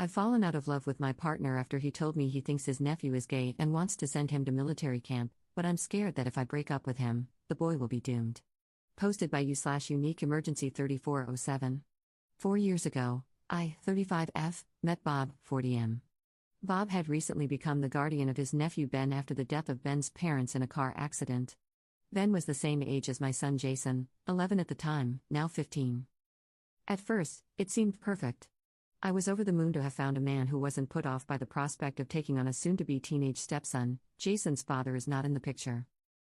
I've fallen out of love with my partner after he told me he thinks his nephew is gay and wants to send him to military camp, but I'm scared that if I break up with him, the boy will be doomed. Posted by u/unique emergency 3407. 4 years ago, I, 35F, met Bob, 40M. Bob had recently become the guardian of his nephew Ben after the death of Ben's parents in a car accident. Ben was the same age as my son Jason, 11 at the time, now 15. At first, it seemed perfect. I was over the moon to have found a man who wasn't put off by the prospect of taking on a soon-to-be teenage stepson. Jason's father is not in the picture.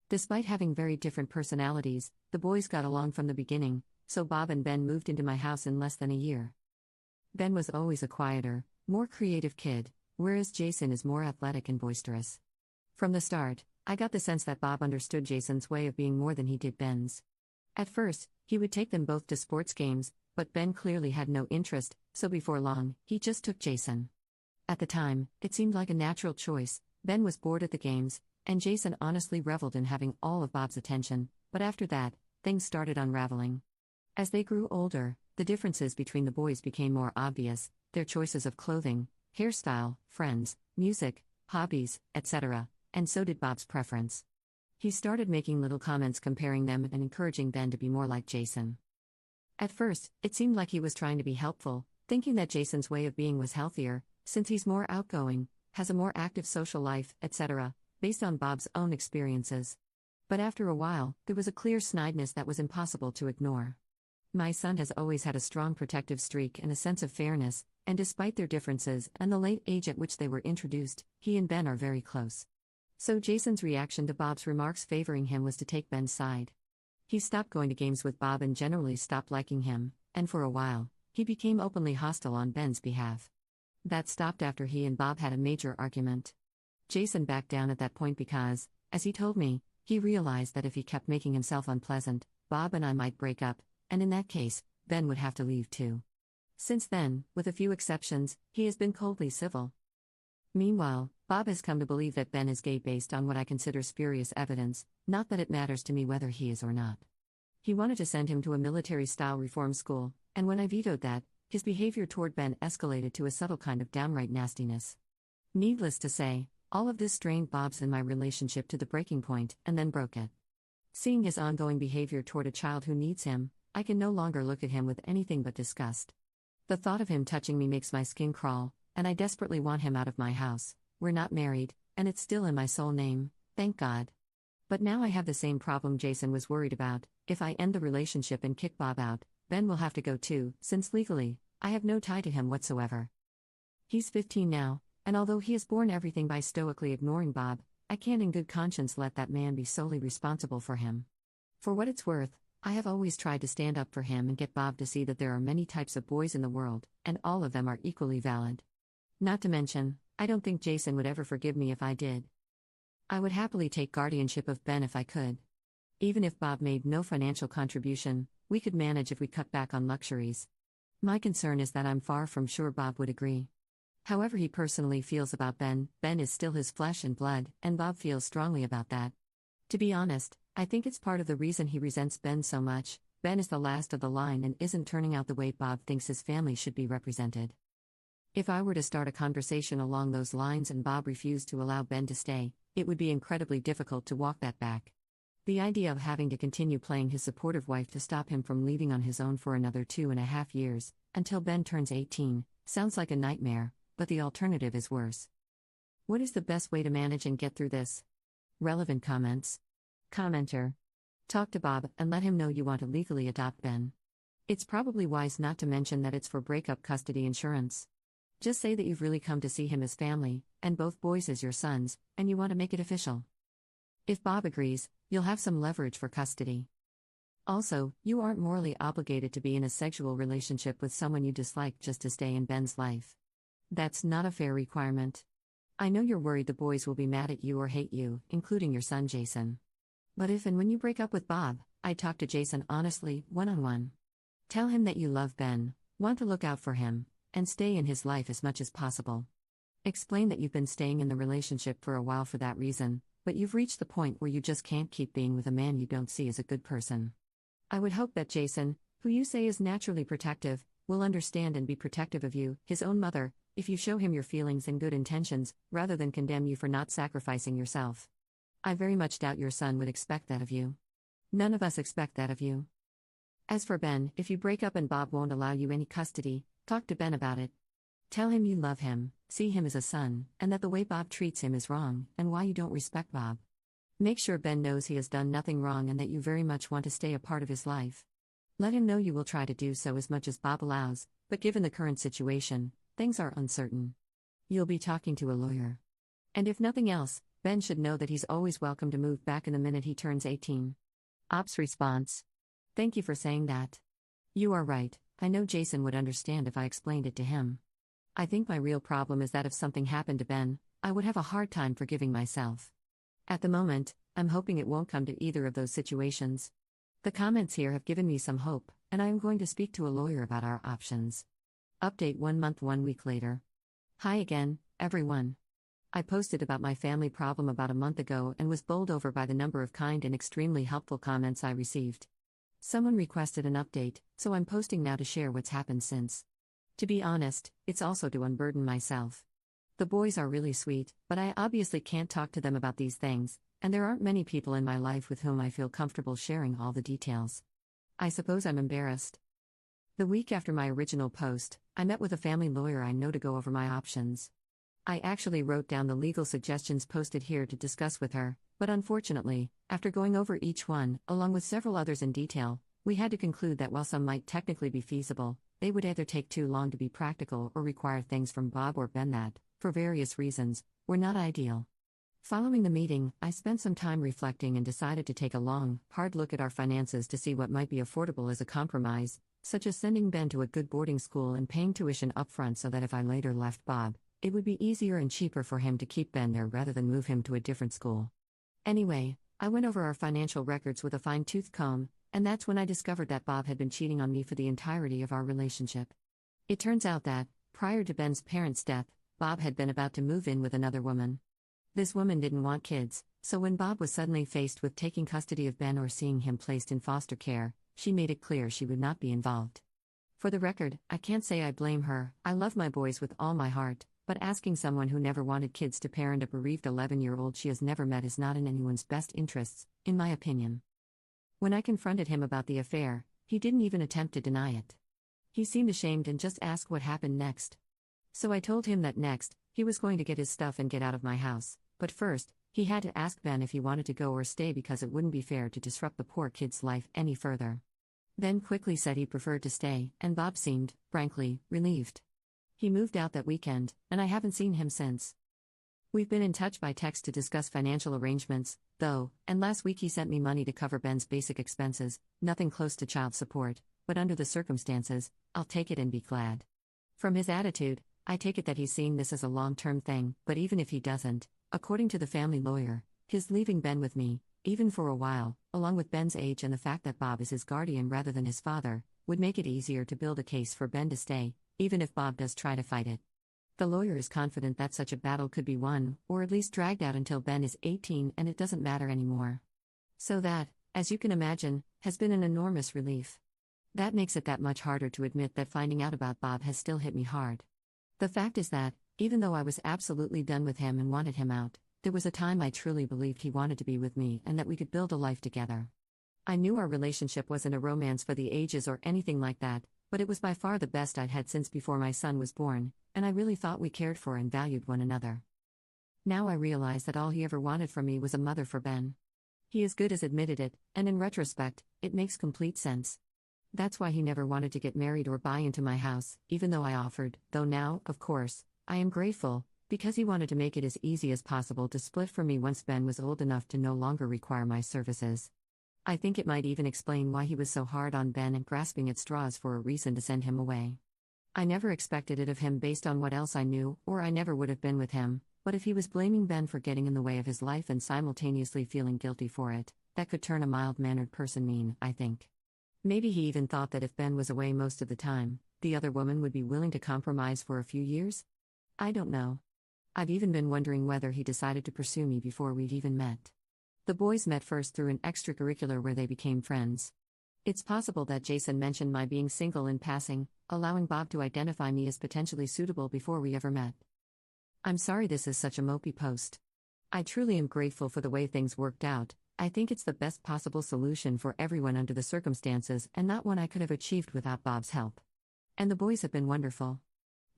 Despite having very different personalities, the boys got along from the beginning, so Bob and Ben moved into my house in less than a year. Ben was always a quieter, more creative kid, whereas Jason is more athletic and boisterous. From the start, I got the sense that Bob understood Jason's way of being more than he did Ben's. At first, he would take them both to sports games, but Ben clearly had no interest, so before long, he just took Jason. At the time, it seemed like a natural choice. Ben was bored at the games, and Jason honestly reveled in having all of Bob's attention, but after that, things started unraveling. As they grew older, the differences between the boys became more obvious, their choices of clothing, hairstyle, friends, music, hobbies, etc., and so did Bob's preference. He started making little comments comparing them and encouraging Ben to be more like Jason. At first, it seemed like he was trying to be helpful, thinking that Jason's way of being was healthier, since he's more outgoing, has a more active social life, etc., based on Bob's own experiences. But after a while, there was a clear snideness that was impossible to ignore. My son has always had a strong protective streak and a sense of fairness, and despite their differences and the late age at which they were introduced, he and Ben are very close. So Jason's reaction to Bob's remarks favoring him was to take Ben's side. He stopped going to games with Bob and generally stopped liking him, and for a while, he became openly hostile on Ben's behalf. That stopped after he and Bob had a major argument. Jason backed down at that point because, as he told me, he realized that if he kept making himself unpleasant, Bob and I might break up, and in that case, Ben would have to leave too. Since then, with a few exceptions, he has been coldly civil. Meanwhile, Bob has come to believe that Ben is gay based on what I consider spurious evidence, not that it matters to me whether he is or not. He wanted to send him to a military-style reform school, and when I vetoed that, his behavior toward Ben escalated to a subtle kind of downright nastiness. Needless to say, all of this strained Bob's and my relationship to the breaking point, and then broke it. Seeing his ongoing behavior toward a child who needs him, I can no longer look at him with anything but disgust. The thought of him touching me makes my skin crawl, and I desperately want him out of my house. We're not married, and it's still in my sole name, thank God. But now I have the same problem Jason was worried about. If I end the relationship and kick Bob out, Ben will have to go too, since legally, I have no tie to him whatsoever. He's 15 now, and although he has borne everything by stoically ignoring Bob, I can't in good conscience let that man be solely responsible for him. For what it's worth, I have always tried to stand up for him and get Bob to see that there are many types of boys in the world, and all of them are equally valid. Not to mention, I don't think Jason would ever forgive me if I did. I would happily take guardianship of Ben if I could. Even if Bob made no financial contribution, we could manage if we cut back on luxuries. My concern is that I'm far from sure Bob would agree. However he personally feels about Ben is still his flesh and blood, and Bob feels strongly about that. To be honest, I think it's part of the reason he resents Ben so much. Ben is the last of the line and isn't turning out the way Bob thinks his family should be represented. If I were to start a conversation along those lines and Bob refused to allow Ben to stay, it would be incredibly difficult to walk that back. The idea of having to continue playing his supportive wife to stop him from leaving on his own for another 2.5 years, until Ben turns 18, sounds like a nightmare, but the alternative is worse. What is the best way to manage and get through this? Relevant comments. Commenter. Talk to Bob and let him know you want to legally adopt Ben. It's probably wise not to mention that it's for breakup custody insurance. Just say that you've really come to see him as family, and both boys as your sons, and you want to make it official. If Bob agrees, you'll have some leverage for custody. Also, you aren't morally obligated to be in a sexual relationship with someone you dislike just to stay in Ben's life. That's not a fair requirement. I know you're worried the boys will be mad at you or hate you, including your son Jason. But if and when you break up with Bob, I'd talk to Jason honestly, one-on-one. Tell him that you love Ben, want to look out for him, and stay in his life as much as possible. Explain that you've been staying in the relationship for a while for that reason, but you've reached the point where you just can't keep being with a man you don't see as a good person. I would hope that Jason, who you say is naturally protective, will understand and be protective of you, his own mother, if you show him your feelings and good intentions, rather than condemn you for not sacrificing yourself. I very much doubt your son would expect that of you. None of us expect that of you. As for Ben, if you break up and Bob won't allow you any custody, talk to Ben about it. Tell him you love him, see him as a son, and that the way Bob treats him is wrong, and why you don't respect Bob. Make sure Ben knows he has done nothing wrong and that you very much want to stay a part of his life. Let him know you will try to do so as much as Bob allows, but given the current situation, things are uncertain. You'll be talking to a lawyer. And if nothing else, Ben should know that he's always welcome to move back in the minute he turns 18. Ops response. Thank you for saying that. You are right, I know Jason would understand if I explained it to him. I think my real problem is that if something happened to Ben, I would have a hard time forgiving myself. At the moment, I'm hoping it won't come to either of those situations. The comments here have given me some hope, and I am going to speak to a lawyer about our options. Update 1 month 1 week later. Hi again, everyone. I posted about my family problem about a month ago and was bowled over by the number of kind and extremely helpful comments I received. Someone requested an update, so I'm posting now to share what's happened since. To be honest, it's also to unburden myself. The boys are really sweet, but I obviously can't talk to them about these things, and there aren't many people in my life with whom I feel comfortable sharing all the details. I suppose I'm embarrassed. The week after my original post, I met with a family lawyer I know to go over my options. I actually wrote down the legal suggestions posted here to discuss with her, but unfortunately, after going over each one, along with several others in detail, we had to conclude that while some might technically be feasible, they would either take too long to be practical or require things from Bob or Ben that, for various reasons, were not ideal. Following the meeting, I spent some time reflecting and decided to take a long, hard look at our finances to see what might be affordable as a compromise, such as sending Ben to a good boarding school and paying tuition upfront so that if I later left Bob, it would be easier and cheaper for him to keep Ben there rather than move him to a different school. Anyway, I went over our financial records with a fine-tooth comb, and that's when I discovered that Bob had been cheating on me for the entirety of our relationship. It turns out that, prior to Ben's parents' death, Bob had been about to move in with another woman. This woman didn't want kids, so when Bob was suddenly faced with taking custody of Ben or seeing him placed in foster care, she made it clear she would not be involved. For the record, I can't say I blame her, I love my boys with all my heart, but asking someone who never wanted kids to parent a bereaved 11-year-old she has never met is not in anyone's best interests, in my opinion. When I confronted him about the affair, he didn't even attempt to deny it. He seemed ashamed and just asked what happened next. So I told him that next, he was going to get his stuff and get out of my house, but first, he had to ask Ben if he wanted to go or stay because it wouldn't be fair to disrupt the poor kid's life any further. Ben quickly said he preferred to stay, and Bob seemed, frankly, relieved. He moved out that weekend, and I haven't seen him since. We've been in touch by text to discuss financial arrangements, though, and last week he sent me money to cover Ben's basic expenses, nothing close to child support, but under the circumstances, I'll take it and be glad. From his attitude, I take it that he's seeing this as a long-term thing, but even if he doesn't, according to the family lawyer, his leaving Ben with me, even for a while, along with Ben's age and the fact that Bob is his guardian rather than his father, would make it easier to build a case for Ben to stay, even if Bob does try to fight it. The lawyer is confident that such a battle could be won, or at least dragged out until Ben is 18 and it doesn't matter anymore. So that, as you can imagine, has been an enormous relief. That makes it that much harder to admit that finding out about Bob has still hit me hard. The fact is that, even though I was absolutely done with him and wanted him out, there was a time I truly believed he wanted to be with me and that we could build a life together. I knew our relationship wasn't a romance for the ages or anything like that, but it was by far the best I'd had since before my son was born, and I really thought we cared for and valued one another. Now I realize that all he ever wanted from me was a mother for Ben. He as good as admitted it, and in retrospect, it makes complete sense. That's why he never wanted to get married or buy into my house, even though I offered, though now, of course, I am grateful, because he wanted to make it as easy as possible to split from me once Ben was old enough to no longer require my services. I think it might even explain why he was so hard on Ben and grasping at straws for a reason to send him away. I never expected it of him based on what else I knew, or I never would have been with him, but if he was blaming Ben for getting in the way of his life and simultaneously feeling guilty for it, that could turn a mild-mannered person mean, I think. Maybe he even thought that if Ben was away most of the time, the other woman would be willing to compromise for a few years? I don't know. I've even been wondering whether he decided to pursue me before we'd even met. The boys met first through an extracurricular where they became friends. It's possible that Jason mentioned my being single in passing, allowing Bob to identify me as potentially suitable before we ever met. I'm sorry this is such a mopey post. I truly am grateful for the way things worked out. I think it's the best possible solution for everyone under the circumstances and not one I could have achieved without Bob's help. And the boys have been wonderful.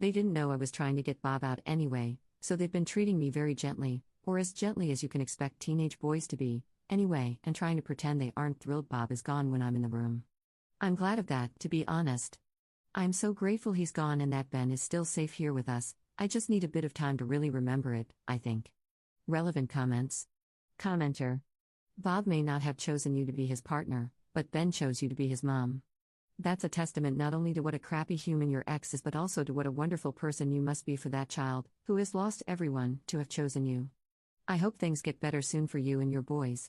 They didn't know I was trying to get Bob out anyway, so they've been treating me very gently, or as gently as you can expect teenage boys to be, anyway, and trying to pretend they aren't thrilled Bob is gone when I'm in the room. I'm glad of that, to be honest. I'm so grateful he's gone and that Ben is still safe here with us. I just need a bit of time to really remember it, I think. Relevant comments. Commenter. Bob may not have chosen you to be his partner, but Ben chose you to be his mom. That's a testament not only to what a crappy human your ex is but also to what a wonderful person you must be for that child, who has lost everyone, to have chosen you. I hope things get better soon for you and your boys.